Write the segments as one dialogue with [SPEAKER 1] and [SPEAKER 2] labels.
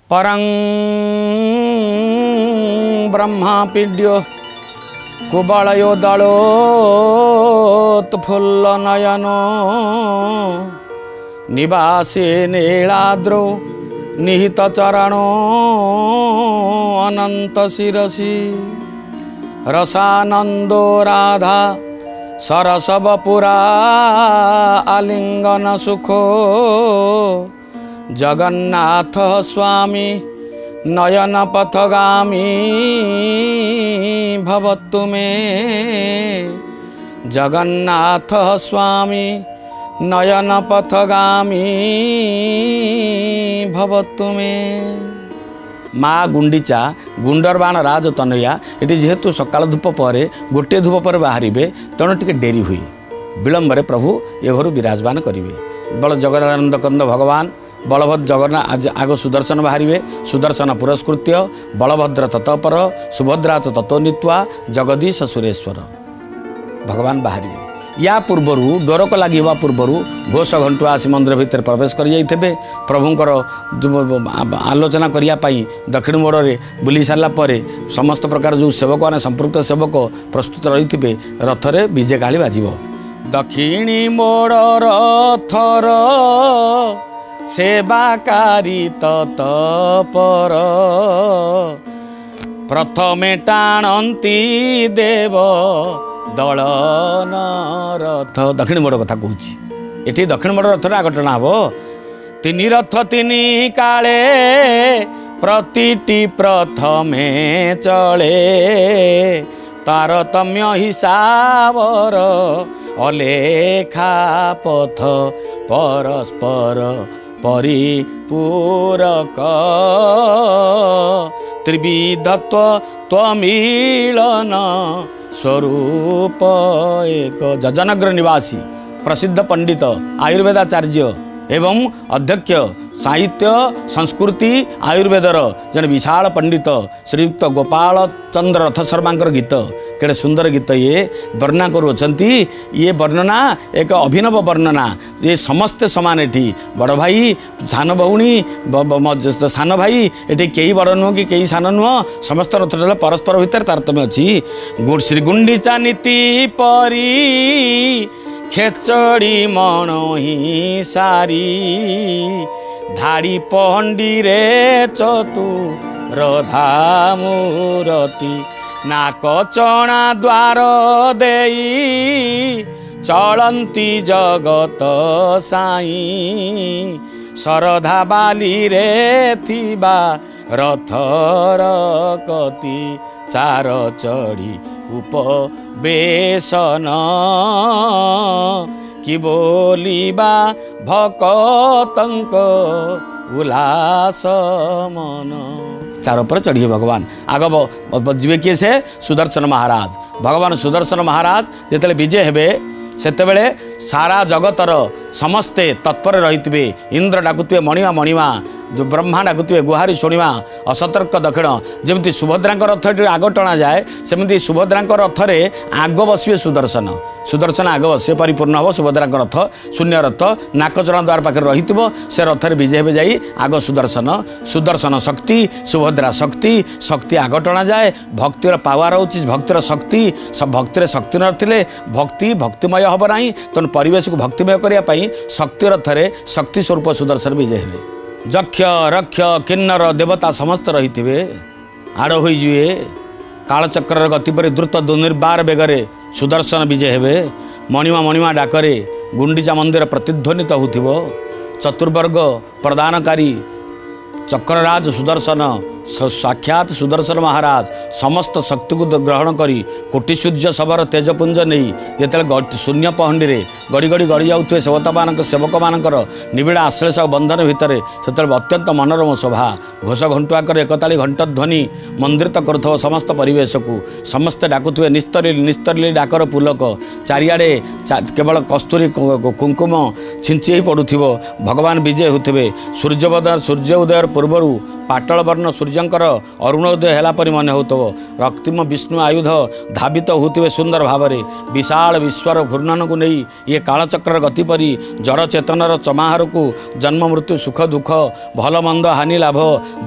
[SPEAKER 1] परं ब्रह्मापीड्यो कुबलयो दलोत्फुल्लनयनो निवासे नीलाद्रौ निहितचरणो अनंत शिरसि रसानंदो राधा सरसवपुरा आलिंगन सुखो जगन्नाथ स्वामी नयन पथगामी भवतु मे जगन्नाथ स्वामी नयन पथगामी भवतु मे। माँ गुंडीचा गुंडरबाण राज तनया ये जेहेतु सकाल धूप पर गोटे धूप पर बाहर तेणु टे डेरी हुई विलंब प्रभु ये घर विराजमान करेंगे। बल जगदानंद कंद भगवान बलभद्र जगन्नाथ आग सुदर्शन बाहर सुदर्शन पुरस्कृत्य बलभद्र ततपर सुभद्रा च ततो नीत्वा जगदीश सुरेश्वर भगवान बाहर। या पूर्वर डोरक लगे पूर्वर घोष घंटुआ आसी मंदिर भितर प्रवेश कर जाइथे प्रभुंकर आलोचना करने दक्षिण मोड़ में बुली सारापर समस्त प्रकार जो सेवक मैंने संपृक्त सेवक प्रस्तुत रही थे रथरे विजे काली बाजिब। दक्षिणी मोड़ रथर सेवाकारी तत्पर प्रथमे टाणती देव दलन रथ दक्षिण मोड़ कथा कहूँ ये दक्षिण मोड़ रथ आग टणा हे तीन रथ तीन काले प्रतिटी प्रथमे चले तारतम्य हिसाबर अलेखा पथ परस्पर परिपूरक त्रिविधत्व त्वमिलन स्वरूप एक। जजनगर निवासी प्रसिद्ध पंडित आयुर्वेदाचार्य एवं अध्यक्ष साहित्य संस्कृति आयुर्वेदर जन विशाल पंडित श्रीयुक्त गोपाल चंद्र रथ शर्मा गीत केड़े सुंदर गीत ये वर्णना करुँचंती। ये वर्णना एक अभिनव वर्णना ये समस्ते समान एठी बड़ भाई सान भौणी सान भाई एठी कई बड़ नुह कि कई सान नुह समस्त रथ परस्पर भितर तारतम्य अच्छी। श्री गुंडीचा नीति परी खेचड़ी मणोही सारी धाड़ी पहंडी रे चतुर धामूरती नाक चणा द्वार देई चलंती जगत साई शरधा बाली रे थिबा रथर कति चार चढ़ी उपवेशन कि बोलिबा भकतंक उल्लास मन। चारों पर चढ़िए भगवान आग जीवे किए से सुदर्शन महाराज भगवान सुदर्शन महाराज जिते विजय हेबे सेतेबेले सारा जगतर समस्ते तत्पर रही इंद्र डाकुवे मणिमा मणिमा जो ब्रह्मा डाकुवे गुहारी शुणा असतर्क दक्षिण जमी सुभद्रा रथ आग टणा जाए सेमती सुभद्रा रथरे आग बसवे सुदर्शन सुदर्शन आग बस परिपूर्ण हम सुभद्रा रथ शून्य रथ नाकचणा द्वार पाखे रही से रथरे विजय हे जाई आग सुदर्शन सुदर्शन शक्ति सुभद्रा शक्ति शक्ति आग टणा जाए भक्तिर पावर हो भक्तिर शक्ति भक्तिर शक्ति नथिले भक्ति भक्तिमय हम ना तेणु परिवेश को भक्तिमय करने शक्ति रथरे शक्ति स्वरूप सुदर्शन विजय हे। यक्ष रक्ष किन्नर देवता समस्त रही थे आड़ होइए कालचक्र गति पर द्रुत दुर्निर्बार बेगरे सुदर्शन विजय हे। मणिमा मणिमा डाकरे गुंडीचा मंदिर प्रतिध्वनित होथिबो चतुर्वर्ग प्रदानकारी चक्रराज सुदर्शन साक्षात सुदर्शन महाराज समस्त शक्ति को ग्रहण करी कोटि सूर्य सबर तेजपुंज नहीं जिते शून्य पहंडी में गड़ी गड़ी गड़ी जाऊे सेवक मानकर निबिड़ा आश्लेष बंधन भितर से अत्यंत मनोरम शोभा घोष घंटुआकर एकताली घंटध्वनि मंदिरित करुव समस्त परिवेश को समस्ते डाकुवे निस्तरली डाकर पुलक चारिआडे केवल कस्तूरी कुंकुम छिंची पड़ुव भगवान विजय होते सूर्य उदय पूर्वर पाटल वर्ण सूर्यंकर अरुणोदय है परि मन हो रक्तिम विष्णु आयुध धावित होते सुंदर भाव में विशाल विश्वर घूर्णन को नहीं ये कालचक्र गति परी जड़ चेतनर चमाहार को जन्म मृत्यु सुख दुख भल मंद हानि लाभ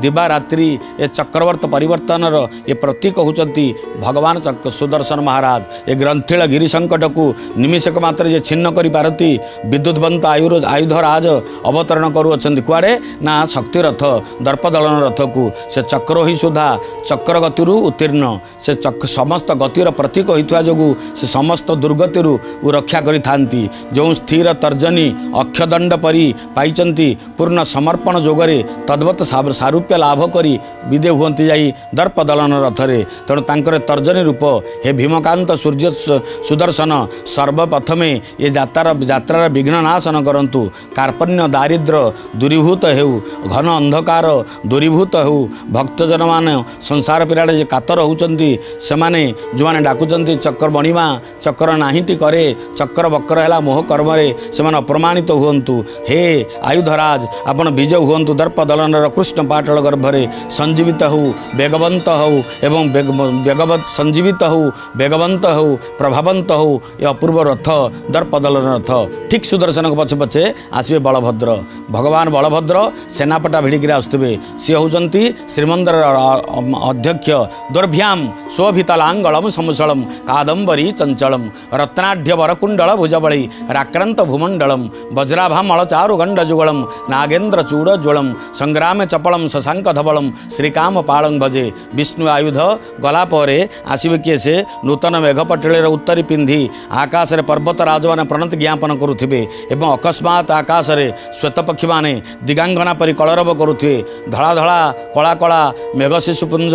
[SPEAKER 1] दिवा रात्रि ए चक्रवर्त परिवर्तन ये प्रतीक होती भगवान सुदर्शन महाराज ए ग्रंथिल गिरी संकट को निमिषक मात्र जे छिन्न कर पारती विद्युतवंत आयुध राज अवतरण करुँच कुआड़े ना शक्ति रथ दर्पदलन रथ को से चक्र ही सुधा चक्र गति उत्तीर्ण से समस्त गतिर प्रतीक होता जो से समस्त दुर्गति रक्षा करि थांती जो स्थिर तर्जनी अक्षदंड परी पाइचंती पूर्ण समर्पण जोगरे तद्वत सारूप्य लाभ करी विदे हुंती जाई दर्पदलन रथरे तेणु तांकर तर्जनी रूप हे भीमकांत सूर्य सुदर्शन सर्वप्रथमे ये यात्रार विघ्न नाशन करंतु कार्पण्य दारिद्र दूरीभूत हेउ घन अंधकार दूरीभूत हेउ भक्तजन मान संसार पीड़ाड़े जे कातर होउचंती सेमाने जो माने डाकुचंती चक्र बणिमा चक्र नाहीटी करे चक्र बक्र है मोह कर्म से अप्रमाणित हुंतु हे आयुधराज आपण विजय हुंतु दर्पदलन कृष्ण पाटल गर्भरे संजीवित हो वेगवंत हो एवं वेगवत संजीवित हो वेगवंत हो प्रभावंत हो ये अपूर्व रथ दर्पदलन रथ ठीक सुदर्शन को पछे पछे आसवे बलभद्र भगवान बलभद्र सेनापटा भिड़िकी आसुवे सी होती श्रीमंदिर अध्यक्ष दुर्भ्याम शोभितलांगलम समुसलम कादंबरी चंचलम रत्नाढ़ वरकुंडल भुजबली राक्रांत भूमंडलम वज्राभामल चारुगंड जुगलम नागेन्द्र चूड़ ज्वलम संग्राम चपलम शशांक धवलम श्रीकाम पालं भजे विष्णु आयुध गलापर आसवे किए से नूतन मेघपटल उत्तरी पिंधि आकाश में पर्वत राज मैंने प्रणति ज्ञापन करुवे एवं अकस्मात आकाश में श्वेतपक्षी मैंने दिगांगना परि कलरव करुवे धड़ा धड़ा कला कला मेघ शिशुपुंज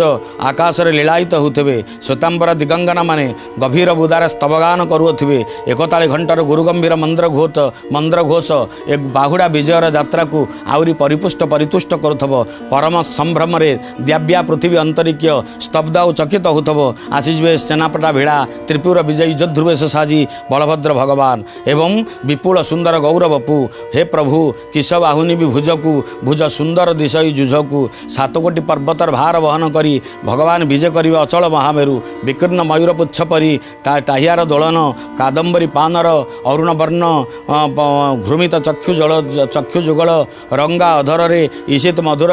[SPEAKER 1] आकाश में लीलायित होते श्वेतांबर दिगंगना माने गभीर बुदार स्तवगान करुवे एकताली घंटार गुरुगंभीर मंद्र घोष एक बाहुड़ा विजयर यात्रा को आहरी परिपुष्ट परितुष्ट करुथब परम संभ्रम द्याव्या पृथ्वी अंतरिक्ष स्तब्ध और चकित होथब आसीजे सेनापटा भिड़ा त्रिपुर विजयी जोध्रुवेश साजी बलभद्र भगवान एवं विपुल सुंदर गौरवपु हे प्रभु किश बाहुनी भी भुजकु भुज सुंदर दिशई जुझकु सात कोटी पर्वतर भार वहन करी भगवान विजय करिवे अचल महामेरु विकीर्ण मयूरपुच्छ परी टाहियार दोलन कादंबरी पानर अरुण वर्ण घृमित चक्षु जुगल रंगा अधर ईशित मधुर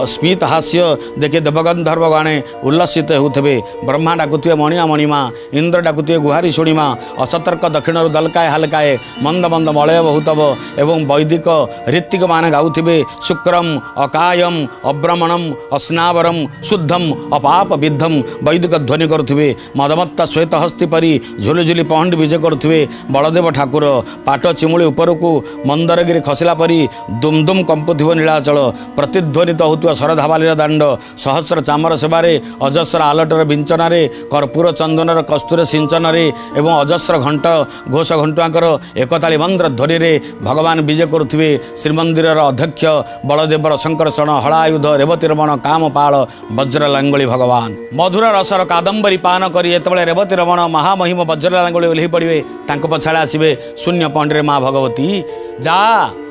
[SPEAKER 1] स्मित हास्य देखे देवगंधर्व गाणे उल्लसित होते ब्रह्मा डाकुए मणिया मणिमा इंद्र डाकुए गुहारी शुणिमा असतर्क दक्षिण दलकाए हल्काए मंद मंद मलय बहुतब एवं वैदिक ऋत्विक मान गाउथिबे शुक्रम अकायम अब्रमणम अस्नावरम शुद्धम अपाप विद्धम वैदिक ध्वनि करुथिबे मदमत्ता श्वेत हस्ती परी झुली झुली पहंड विजय करुथिबे बलदेव ठाकुर पाट चिमुड़ी उपरकू मंदरगिरी खसला परी दुम दुम कंपुथिबो नीलाचल प्रतिध्वनित होतुवा शरधाबालीर दांड सहस्र चामर सेवारे अजस्र आलटर विंचन कर्पूर चंदनर कस्तूर सिंचन एवं अजस्र घंट घोष घंटुआकर एकताली मंत्र ध्वनि भगवान विजय करुथिबे श्रीमंदिर अध्यक्ष बलदेवर शंकरषण हलायुध रेवती रमण कामपाल वज्रलांगुली भगवान मधुर रसर कादंबरी पान करी एतबेले रेवती रमण महामहिम वज्रलांगुली ओल्ही पड़े पछाड़े आसवे शून्य पंडरे माँ भगवती जा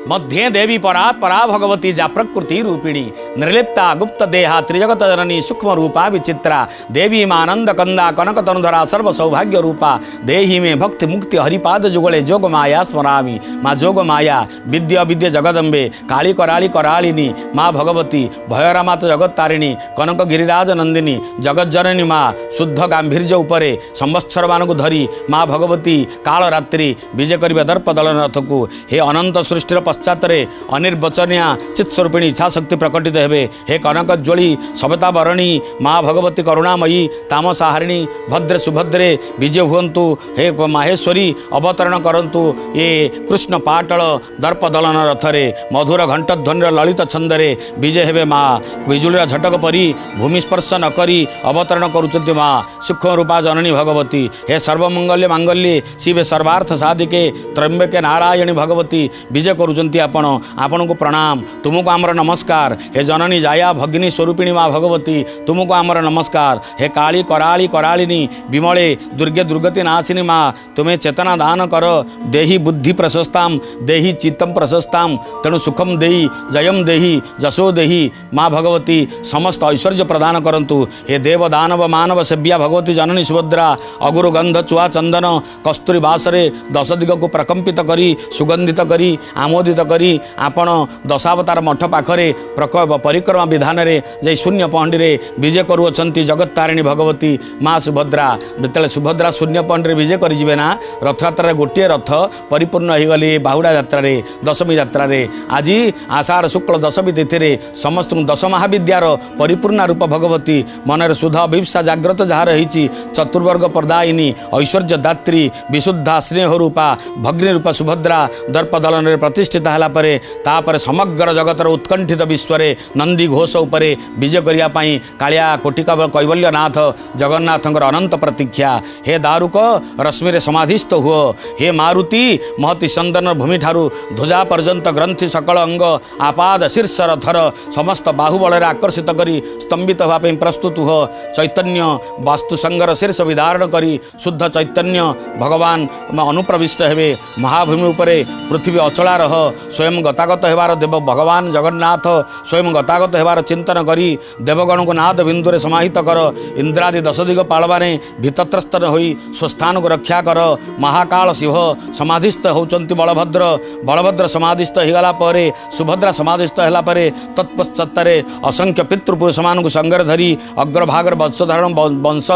[SPEAKER 1] मध्य देवी परा परा भगवती जा प्रकृति रूपिणी निर्लिप्ता गुप्त देहा त्रिजगत जननी सूक्ष्म रूपा विचित्रा देवी मानंद कंदा कनक तनुधरा सर्व सौभाग्य रूपा देहि में भक्ति मुक्ति हरिपाद जुगले जोग माया स्मरामि माँ जोग माया विद्या विद्य जगदम्बे काली कराली करालिनी माँ भगवती भयरामात जगत तारिणी कनक गिरिराज नंदिनी जगत जननी माँ शुद्ध गांभीर्य उपरे संवत्सर मान को धरी माँ भगवती काल रात्रि विजय करिबा दर्पदलन रथ को हे अनंत सृष्टिर पश्चातरे अनिर्वचनिया चित्स्वरूपिणी इच्छाशक्ति प्रकटित हेबे हे कनक ज्वली सभता बरणी माँ भगवती करुणामयी तामसाहारिणी भद्रे सुभद्रे विजय हुंतु हे माहेश्वरी अवतरण करंतु ये कृष्ण पाटल दर्पदलन रथरे मधुर घंटध्वनि ललित छंदरे विजय हेबे माँ बिजुलीर झटक परी भूमि स्पर्श न करी अवतरण करुचंती माँ सूक्ष्म रूपा जननी भगवती हे सर्वमंगल्य मांगल्ये शिवे सर्वार्थ साधिके त्र्यंबके नारायणी भगवती विजय करुचंती पाउचंती आपण को प्रणाम तुमको आमर नमस्कार हे जननी जाया भगिनी स्वरूपिणी माँ भगवती तुमको आमर नमस्कार हे काली कराली करालिनी विमले दुर्गे दुर्गति नाशिनी माँ तुम्हें चेतना दान कर देहि बुद्धि प्रशस्ताम देहि चित्तम प्रशस्ताम तेणु सुखम देहि जयम देहि जशो देहि माँ भगवती समस्त ऐश्वर्य प्रदान करंतु हे देव दानव मानव सेव्या भगवती जननी सुभद्रा अगुरु गंध चुआ चंदन कस्तूरी बासरे दश दिग को प्रकंपित करी सुगंधित करी आमोदित करी आपण दशावतार मठ पाखरे परिक्रमा विधान रे जे शून्य पहंडी रे विजय करुअछंती जगत्तारिणी भगवती माँ सुभद्रा जेतेले सुभद्रा शून्य पहंडी रे विजय करि जिवे ना रथयात्रा गोटे रथ परिपूर्ण हो गली बाहुड़ा यात्रा रे दशमी यात्रा रे आज आषाढ़ शुक्ल दशमी तिथि रे समस्त दश महाविद्यार परिपूर्ण रूप भगवती मनर सुधा विप्सा जाग्रत जहाँ रही चतुर्वर्ग प्रदायिनी ऐश्वर्य दात्री विशुद्धा स्नेह रूपा भग्नि रूपा सुभद्रा दर्प दलन में प्रतिष्ठित है समग्र जगतर उत्कंठित विश्व नंदी घोष उपरे विजय करने कालिया कोटिका कैवल्यनाथ जगन्नाथंकर अनंत प्रतीक्षा हे दारुक रश्मि रे समाधिस्थ हुओ हे मारुति महति चंदन भूमि ठारू ध्वजा पर्यंत ग्रंथि सकल अंग आपाद शीर्ष रथर समस्त बाहुबल आकर्षित करी स्तंभित होगा प्रस्तुत हो चैतन्य वास्तु संगर शीर्ष विधारण करी शुद्ध चैतन्य भगवान अनुप्रविष्ट हेबे महाभूमि उपरे पृथ्वी अचला रह स्वयं गतागत हेबार देव भगवान जगन्नाथ स्वयं गतागत हेबार चिंतन करी देवगण को नाद बिंदुरे समाहित कर इंद्रादि दश दिग पालवाने भीतत्रस्तन होई स्वस्थान को रक्षा कर महाकाल शिव समाधिस्थ होचंती बलभद्र समाधिस्थ होगला परे सुभद्रा समाधिस्थ होला परे तत्पश्चात्तरे असंख्य पितृपुरुष मान को संगर धरी अग्रभागर वंशधारण वंश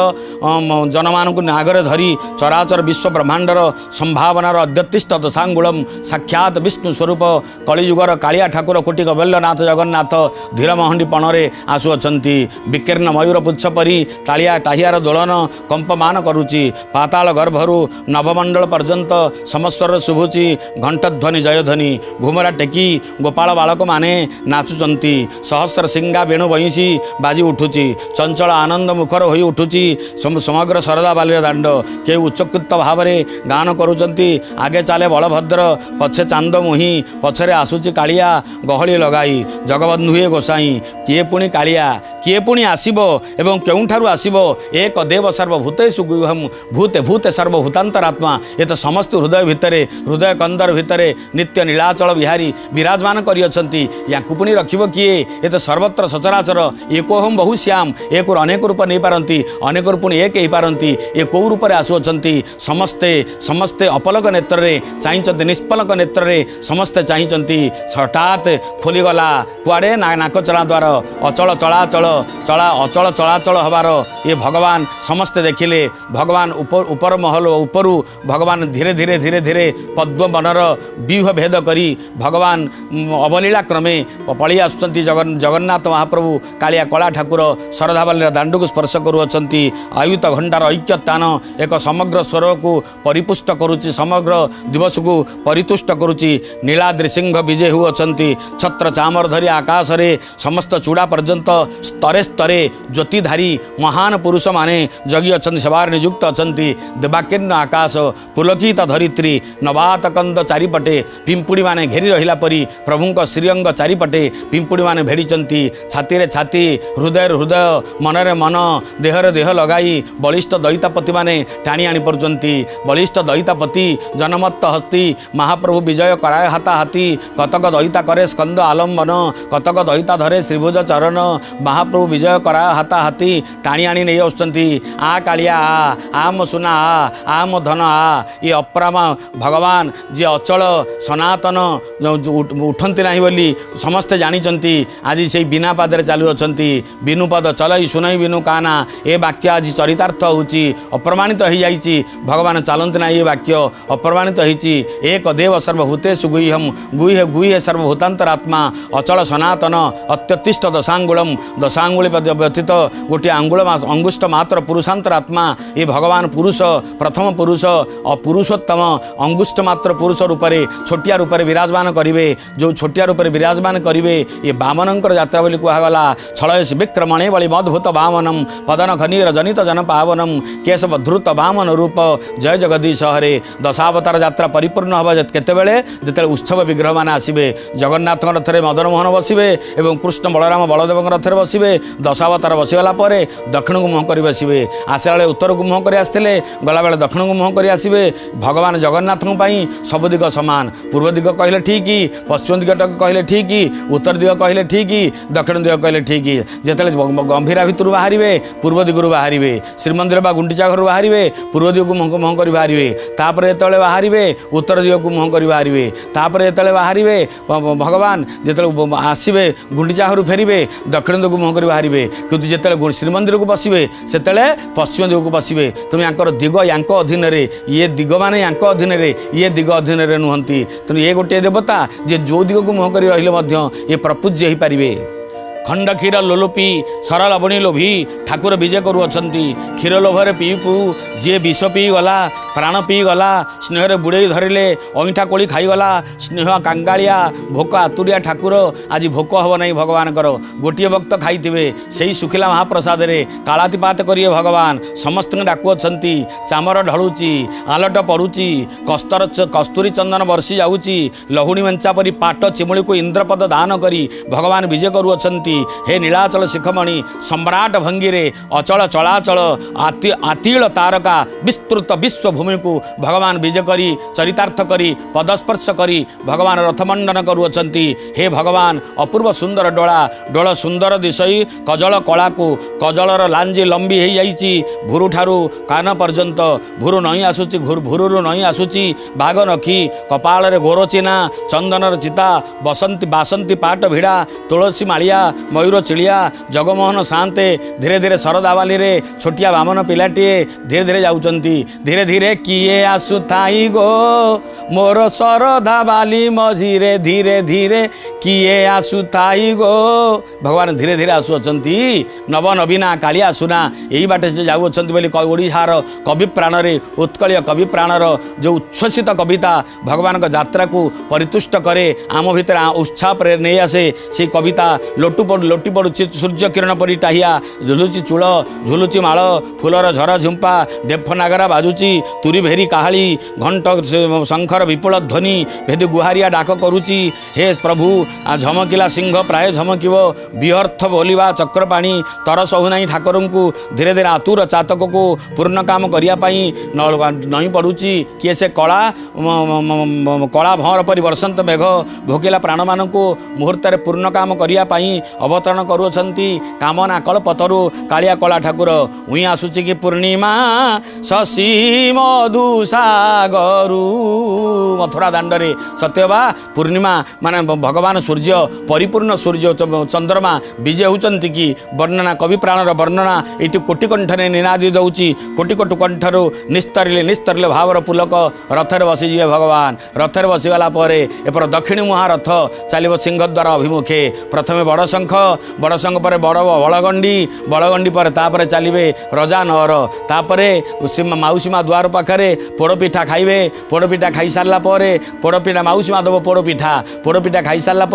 [SPEAKER 1] जनमान को नागर धरी चराचर विश्व ब्रह्मांडर संभावनार अद्यतिष्ठ दशांगुलम साक्षात विष्णु स्वरूप कलिजुगर कालिया ठाकुर कोटि कैवल्यनाथ जगन्नाथ धीरमहंडी पणरे आसुअछंती विकीर्ण मयूर पुच्छ परी टालिया टाहियार दोलन कंपमान करुची पाताल गर्भरु नवमंडल पर्यंत समस्वर शुभुची घंटध्वनि जयध्वनि घुमरा टेकी गोपाल बालक माने नाचुचंती सहस्र सिंगा वेणु बंशी बाजी उठुची चंचल आनंद मुखर होई उठुची समग्र शरदा बाली दांड के उच्चकृत भाव में गान करुचंती आगे चाले बलभद्र पछे चांद मुही पछरे आसुची कालिया गहली लगाई जगबंधुए गोसाई किए पुणी कालिया किए पुणी आसीबो एवं केउठारु आसीबो एक देव सर्वभूतेषु गुह्यम भूते भूते सर्वभूतांतरात्मा ये तो समस्त हृदय भितरे हृदय कंदर भितरे नित्य नीलाचल बिहारी विराजमान करियछंती याकु पुणी रखिबो किए ये तो सर्वत्र सचराचर एकोहम बहुश्याम एक अनेक रूप नहीं पारंती अनेक पुणी एक ही पारंती ये कौ रूप आसुअछंती समस्ते समस्ते अपलक नेत्र रे चाहिंचंती निष्पलक नेत्र रे समस्ते चाहिंचंती हठात खोलीगला कुआड़े नाक चला द्वार अचल चलाचल चला अचल चलाचल हबार ये भगवान समस्ते देखिले भगवान ऊपर महल उपरू भगवान धीरे धीरे धीरे धीरे पद्म बनर व्यूह भेद करी भगवान अवलीला क्रमे पड़ी आसुचंती जगन्नाथ महाप्रभु कालिया कला ठाकुर शरधाबाली दांड को स्पर्श करुअछंती आयुत घंटार ऐक्यतान एक समग्र स्वर को परिपुष्ट करुच्ची समग्र दिवस को परितुष्ट करुच्ची नीलाद्रि सिंह विजय हुअछंती छत्र चामर धरी आकाश रे समस्त चूड़ा पर्यंत स्तरे स्तरे ज्योतिधारी महान पुरुष माने जगी अछंती सेवार नियुक्त अछंती देवाकीर्ण आकाश पुलकित धरित्री नवात कंद चारिपटे पिंपुड़ी माने घेरी रहिला परी प्रभुंक श्रीअंग चारिपटे पिंपुड़ी माने भेड़िचंती छाती रे छाती हृदय हृदय मनरे मन देहरे देह लगाई बलिष्ठ दैतापति माने टाणी आनी परुचंती बलिष्ठ दैतापति जनमत्त हस्ती महाप्रभु विजय कराय हाता हाथी कतक दैता करे स्कंद आलम्बन कतक दैता धरे श्रीभुज चरण महाप्रभु विजय कराय हाता हाथी टाणी आनी नहीं आसुचंती आ कालिया आ मो सुना आ मो धन आ ये अपरामा भगवान जी अचल सनातन उठंती नहीं बोली समस्ते जानिचंती आज से बिना पादरे चालू अछंती बिनु पद चलई सुनई बिनु काना ए वाक्य आज चरितार्थ होची अप्रमाणित हो जाइए भगवान चलती ना ये वाक्य अप्रमाणित होती एक देव सर्वभूतेषु गुह्यम गुह्य गुह्य सर्वभूतांतरात्मा अचल सनातन अत्यतिष्ठ दशांगुलम दशा आंगुଳି व्यतीत गोटे अंगुष्ठ मात्र पुरुषांतर आत्मा ये भगवान पुरुष प्रथम पुरुष पुरुषोत्तम अंगुष्ठ मात्र पुरुष रूप से छोटिया रूप से विराजमान करेंगे जो छोटिया रूप से विराजमान करेंगे ये वामनंकर यात्रा बोली कहगला छलयसी विक्रमणे बलि मद्भुत वामनम पदन खनीर जनित जन पावनम केशव धृत वामन रूप जय जगदीश हरे दशावतार यात्रा परिपूर्ण हम केतबेले जिते उत्सव विग्रह मान आसवे जगन्नाथ रथ में मदन मोहन बसवे और कृष्ण बलराम बलदेव रथ में बसवे दशावतार बसीगला दक्षिण को मुँह कर बसवे आसला बेले उत्तर को मुँह कर आसते गला बेले दक्षिण को मुँह कर आसवे भगवान जगन्नाथ सब दिग सामान पूर्व दिग कहले ठीक पश्चिम दिग कहले ठीक उत्तर दिग कहले ठीक दक्षिण दिग कहले ठीक जिते गंभीरा भितर बाहर पूर्व दिगु बाहर श्रीमंदिर बा गुंडीचा घर बाहर पूर्व दिग को मुँह कर बाहर तापर जो बाहर उत्तर दिग को मुँह कर बाहर तापर जो बाहर भगवान जो आसवे गुंडीचा घर फेरवे दक्षिण दिग को मुँह कर बाहर किंतु जो श्रीमंदिर को बसवे से पश्चिम दिग को बसवे तेणु यांकर दिग यांक अधीन ये दिग मान यांक अधीन ये दिग अधीन नुहंती तेणु ये गोटे देवता जे जो दिग को मुँह कर रही ये प्रपूज्य हो पारे खंड क्षीर लोलुपी सरल बणी लोभी ठाकुर विजय करुअछंती क्षीर लोभरे पी पू जी विष पी गला प्राण पी गला स्नेह बुड़े धरिले अईठा कोड़ी खाईगला स्नेह कांगालिया भोक आतुरिया ठाकुर आज भोक हम नहीं भगवान गोटे भक्त खाइथिबे सेही सुखिला महाप्रसाद रे कालातिपात करिए भगवान समस्त डाकुअछंती चामर ढलुची आलट पड़ुची कस्तूरी चंदन बर्षी जाऊँगी लहुणी मेंचा परी पाट चिमुड़ी को इंद्रपद दान करी भगवान विजय करुअछंती हे नीलाचल शिखमणि सम्राट भंगी रे अचल चलाचल आतिल तारका विस्तृत विश्वभूमि को भगवान विजय करी चरितार्थ करी पदस्पर्श करी भगवान रथमंडन करुअछंती हे भगवान अपूर्व सुंदर डोला डोल सुंदर दिशई कजल कला को कजलर लांजी लंबी हो जाइए भूरु ठारू कान पर्यंत भूरु नई आसुची भूरु नई आसुची बाघ नखी कपाल रे गोर चिना चंदनर चिता बसंती बासंती पाट भिड़ा तुलसी मालिया मयूर चिड़िया जगमोहन शांते धीरे धीरे शरदावाली रे छोटिया बामन पिलाटीए धीरे धीरे जाउचंती धीरे धीरे किए आसुथाई गो मोर शरदा बाली मझीरे धीरे धीरे किए आसुथाई गो भगवान धीरे धीरे आसुअछंती नव नवीना कालिया सुना यही बाटे से जाउछंती बोली ओडिशार कवि प्राण रे उत्कलीय कवि प्राणर जो उच्छ्वसित कविता भगवान का यात्रा को परितुष्ट करे आम भितर उत्साह प्रेर नहीं आसे से कविता लोटी पड़ुची सूर्य किरण परी टाहिया झुलुची चूल झुलुची माल फुलर झर झुंपा डेफ नागरा बाजुची तुरी भेरी काहाली घंट शंखर विपुल ध्वनि भेदी गुहारिया डाक करुची हे प्रभु झमकिला सिंह प्राय झमकिव विहर्थ बोलिवा चक्रपाणी तरस होनाई ठाकुर को धीरे धीरे आतुर चातक को पूर्ण काम करने नई पड़ुची किए से कला कला भंवर परी वर्षंत मेघ भोकिला प्राण मान को मुहूर्त पूर्ण काम करने अवतरण करुछंती कामना कल्पतरु कालिया कला ठाकुर उई आसुची कि पूर्णिमा शशि मधु सागरु मथुरा दांडरे सत्यबा पूर्णिमा माने भगवान सूर्य परिपूर्ण सूर्य चंद्रमा विजय होचंती कि वर्णना कवि प्राणर वर्णना ये कोटि कंठरे निनादी दौची कोटि कोटि कंठरू निस्तरिले भावर पुलक रथरे बसीजे भगवान रथरे बसीगला एपर दक्षिणी मुहा रथ चलो सिंहद्वार अभिमुखे प्रथमे बड़ शंख पर बड़ बड़गंडी पर तापर चलिए रजा नहर तापर माउसीमा द्वार पाखे पोड़पिठा खाइबे पोड़पिठा खाई सारा पोड़पिठा माउसीमा देव पोड़पिठा खाई सारा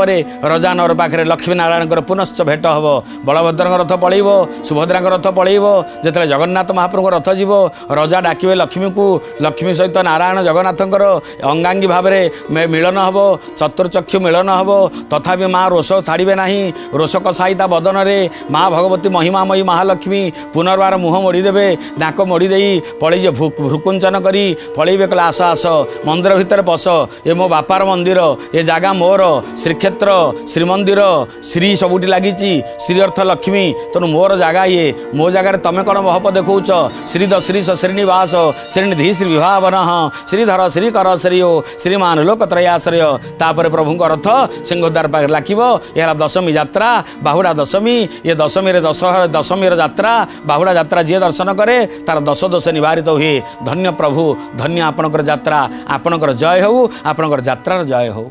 [SPEAKER 1] रजा नहर पाखे लक्ष्मी नारायण पुनश्च भेट हम बलभद्र रथ पलैब सुभद्रा रथ पलैब जो जगन्नाथ महाप्रभु रथ जीव रजा डाकिबे लक्ष्मी को लक्ष्मी सहित नारायण जगन्नाथंकर अंगांगी भाव में मिलन हम चतुर्चक्षु मिलन हम तथापि माँ रोष छाड़े ना रोषक साहिता बदन रे माँ भगवती महिमामयी महालक्ष्मी पुनर्बार मुह मोड़ीदेवे नाक मोड़ीदे पलैजे भ्रुकुंचन करी पलैबे कहले आस आस मंदिर भितर पश ये मो बापार मंदिर ये जगह मोर श्रीक्षेत्र श्रीमंदिर श्री सबुटी लगी श्री अर्थ लक्ष्मी तेणु मोर जगह ये मो जगार तमें कौन महप देखौच श्रीद श्रीश श्रीनिवास श्रीनिधि श्री विभावन श्रीधर श्रीकर श्रीओ श्रीमान लोकत्रयाश्रय तापर प्रभु रथ सिंहद्वार पाखे लाखिब यार दशमी यात्रा बाहुड़ा दशमी ये दशमी दशमी यात्रा बाहुड़ा यात्रा जी दर्शन करे तार दश दोष निवारित हुए धन्य प्रभु धन्य आपणकर यात्रा आपणकर जय हो आपणकर यात्रार जय हो।